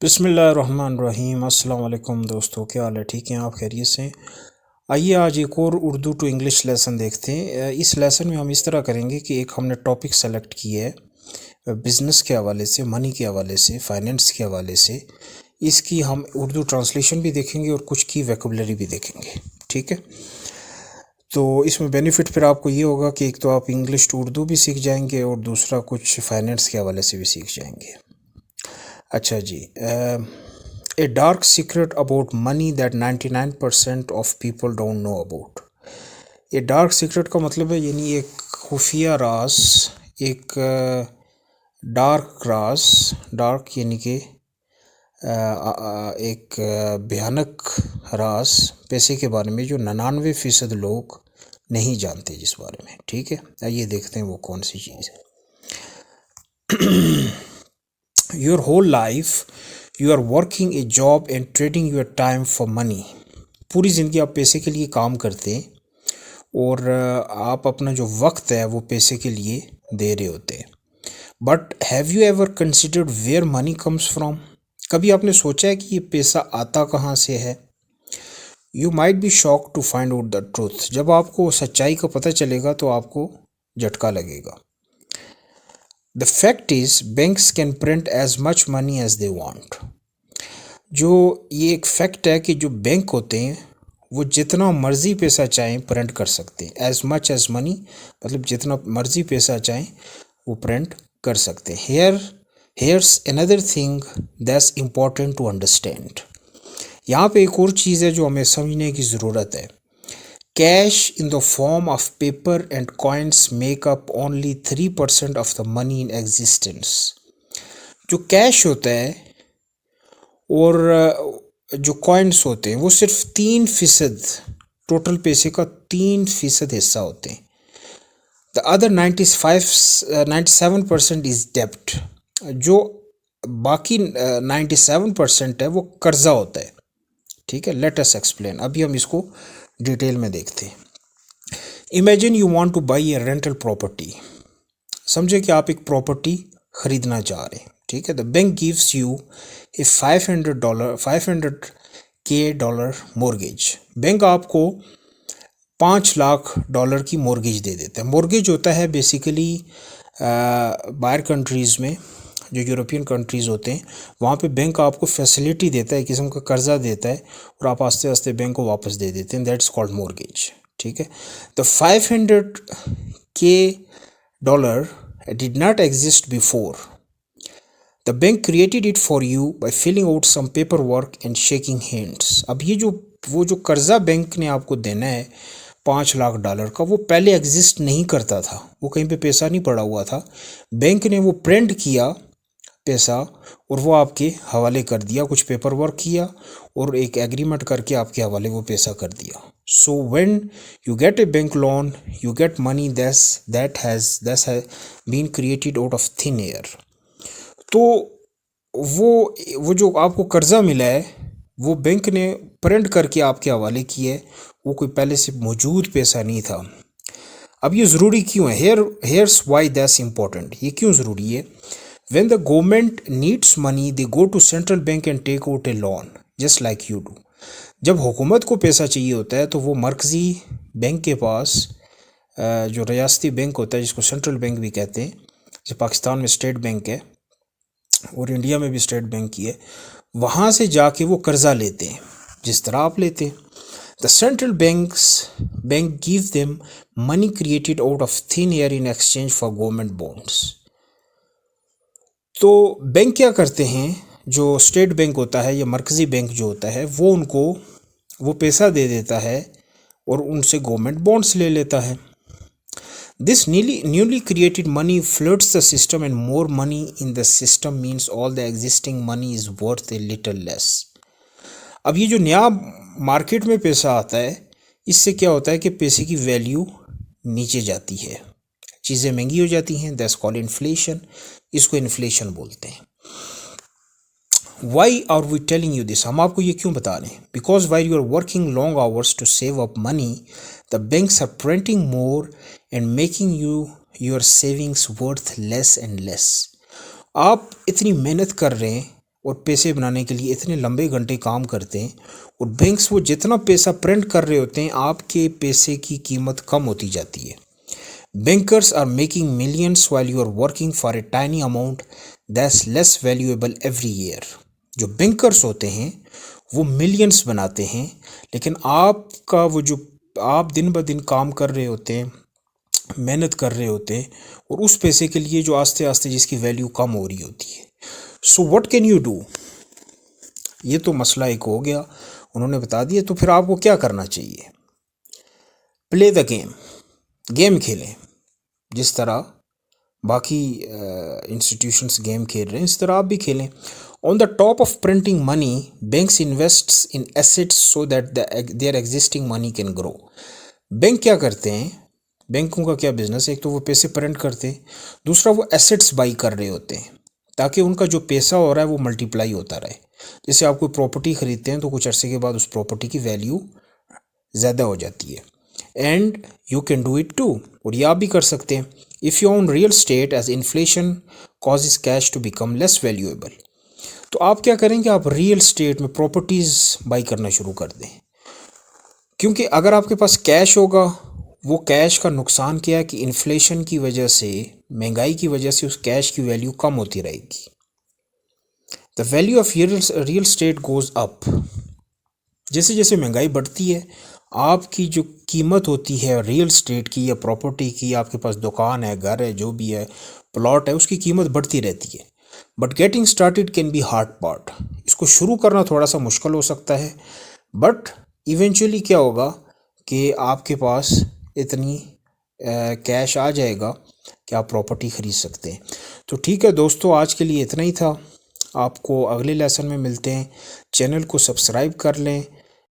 बिस्मिल्लाहिर्रहमानिर्रहीम। अस्सलाम वालेकुम दोस्तों, क्या हाल है? ठीक हैं आप? खैरियत से हैं? आइए आज एक और उर्दू टू इंग्लिश लेसन देखते हैं। इस लेसन में हम इस तरह करेंगे कि एक हमने टॉपिक सेलेक्ट किया है बिज़नेस के हवाले से, मनी के हवाले से, फाइनेंस के हवाले से। इसकी हम उर्दू ट्रांसलेशन भी देखेंगे और कुछ की वोकैबुलरी भी देखेंगे। ठीक है, तो इसमें बेनिफिट फिर आपको ये होगा कि एक तो आप इंग्लिश टू उर्दू भी सीख जाएंगे और दूसरा कुछ फाइनेंस के हवाले से भी सीख जाएंगे। अच्छा जी, a dark secret about money that 99% of people don't know about. ये डार्क सीक्रेट का मतलब है यानी एक खुफिया राज, एक डार्क राज, डार्क यानी कि एक भयानक राज पैसे के बारे में जो 99% लोग नहीं जानते जिस बारे में। ठीक है, आइए देखते हैं वो कौन सी चीज़ है। Your whole life you are working a job and trading your time for money. पूरी ज़िंदगी आप पैसे के लिए काम करते हैं और आप अपना जो वक्त है वो पैसे के लिए दे रहे होते हैं। But have you ever considered where money comes from? कभी आपने सोचा है कि ये पैसा आता कहाँ से है? You might be shock to find out the truth. जब आपको सच्चाई का पता चलेगा तो आपको झटका लगेगा। The fact is banks can print as much money as they want. जो ये एक फैक्ट है कि जो बैंक होते हैं वो जितना मर्जी पैसा चाहें प्रिंट कर सकते हैं। एज मच एज मनी मतलब जितना मर्जी पैसा चाहें वो प्रिंट कर सकते हैं। Here's another thing that's important to understand. यहाँ पे एक और चीज़ है जो हमें समझने की ज़रूरत है। Cash in the form of paper and coins make up only 3% of the money in existence. जो कैश होता है और जो कॉइन्स होते हैं वो सिर्फ 3% टोटल पैसे का 3% हिस्सा होते हैं। द अदर 97% इज डेब्ट। जो बाकी 97% है वो कर्जा होता है। ठीक है, लेट अस एक्सप्लेन। अभी हम इसको डिटेल में देखते हैं। Imagine you want two by A rental property. समझे कि आप एक प्रॉपर्टी खरीदना चाह रहे हैं। ठीक है, the bank gives U A $500K mortgage. Bank आपको $5 लाख की मोर्गेज दे देता है। मोर्गेज होता है बेसिकली बाहर कंट्रीज़ में, जो यूरोपियन कंट्रीज़ होते हैं वहाँ पे बैंक आपको फैसिलिटी देता है, किस्म का कर्जा देता है और आप आस्ते आस्ते बैंक को वापस दे देते हैं। That's called mortgage. ठीक है, the $500K did not exist before. The bank created it for you by filling out some paper work and shaking hands. अब ये जो कर्जा बैंक ने आपको देना है $5 लाख का, वो पहले एग्जिस्ट नहीं करता था, वो कहीं पे पैसा नहीं पड़ा हुआ था। बैंक ने वो प्रिंट किया पैसा और वो आपके हवाले कर दिया, कुछ पेपर वर्क किया और एक एग्रीमेंट करके आपके हवाले वो पैसा कर दिया। So when you get a bank loan you get money that has been created out of thin air. तो वो जो आपको कर्जा मिला है वो बैंक ने प्रिंट करके आपके हवाले किया है, वो कोई पहले से मौजूद पैसा नहीं था। अब ये ज़रूरी क्यों है? Hairs Y that's important. ये क्यों ज़रूरी है? When the government needs money, they go to central bank and take out a loan, just like you do. जब हुकूमत को पैसा चाहिए होता है तो वो मरकज़ी बैंक के पास, जो रियासती बैंक होता है जिसको सेंट्रल बैंक भी कहते हैं, जैसे पाकिस्तान में स्टेट बैंक है और इंडिया में भी स्टेट बैंक ही है, वहाँ से जाके वो कर्ज़ा लेते हैं जिस तरह आप लेते हैं। The central bank give them money created out of thin air in exchange for government bonds. तो बैंक क्या करते हैं, जो स्टेट बैंक होता है या मरकज़ी बैंक जो होता है वो उनको वो पैसा दे देता है और उनसे गवर्नमेंट बॉन्ड्स ले लेता है। This newly created money floods the system and more money in the system means all the existing money is worth a little less. अब ये जो नया मार्केट में पैसा आता है इससे क्या होता है कि पैसे की वैल्यू नीचे जाती है, चीज़ें महंगी हो जाती हैं। That's called inflation. इसको इन्फ्लेशन बोलते हैं। Why are we telling you this? हम आपको ये क्यों बता रहे हैं? Because why you are working long hours to save up money the banks are printing more and making your savings worth less and less. आप इतनी मेहनत कर रहे हैं और पैसे बनाने के लिए इतने लंबे घंटे काम करते हैं, और बैंक्स वो जितना पैसा प्रिंट कर रहे होते हैं आपके पैसे की कीमत कम होती जाती है। Bankers are making millions while you are working for a tiny amount that's less valuable every year। जो बैंकर्स होते हैं वो मिलियंस बनाते हैं, लेकिन आपका वो जो आप दिन ब दिन काम कर रहे होते हैं, मेहनत कर रहे होते हैं, और उस पैसे के लिए जो आस्ते आस्ते जिसकी वैल्यू कम हो रही होती है। So what can you do? ये तो मसला एक हो गया, उन्होंने बता दिया। तो फिर आपको क्या करना चाहिए? प्ले द गेम, गेम खेलें। जिस तरह बाकी इंस्टीट्यूशंस गेम खेल रहे हैं इस तरह आप भी खेलें। On the top of printing money, banks invests in assets so that their existing money can grow. Bank क्या करते हैं? बैंकों का क्या बिजनेस है? एक तो वो पैसे प्रिंट करते हैं, दूसरा वो एसेट्स बाई कर रहे होते हैं ताकि उनका जो पैसा हो रहा है वो मल्टीप्लाई होता रहे। जैसे आप कोई प्रॉपर्टी खरीदते हैं तो कुछ अरसे के बाद उस प्रॉपर्टी की वैल्यू ज़्यादा हो जाती है। And you can do it too, और ये आप भी कर सकते हैं। If you own real estate as inflation causes cash to become less valuable, तो आप क्या करेंगे? आप रियल स्टेट में प्रॉपर्टीज़ बाई करना शुरू कर दें, क्योंकि अगर आपके पास कैश होगा, वो कैश का नुकसान क्या है कि इन्फ्लेशन की वजह से, महंगाई की वजह से उस कैश की वैल्यू कम होती रहेगी। The value of real estate goes up. जैसे जैसे महंगाई बढ़ती है आपकी जो कीमत होती है रियल स्टेट की या प्रॉपर्टी की, आपके पास दुकान है, घर है, जो भी है, प्लॉट है, उसकी कीमत बढ़ती रहती है। But getting started can be hard part. इसको शुरू करना थोड़ा सा मुश्किल हो सकता है, बट इवेंचुअली क्या होगा कि आपके पास इतनी कैश आ जाएगा कि आप प्रॉपर्टी ख़रीद सकते हैं। तो ठीक है दोस्तों, आज के लिए इतना ही था। आपको अगले लेसन में मिलते हैं। चैनल को सब्सक्राइब कर लें,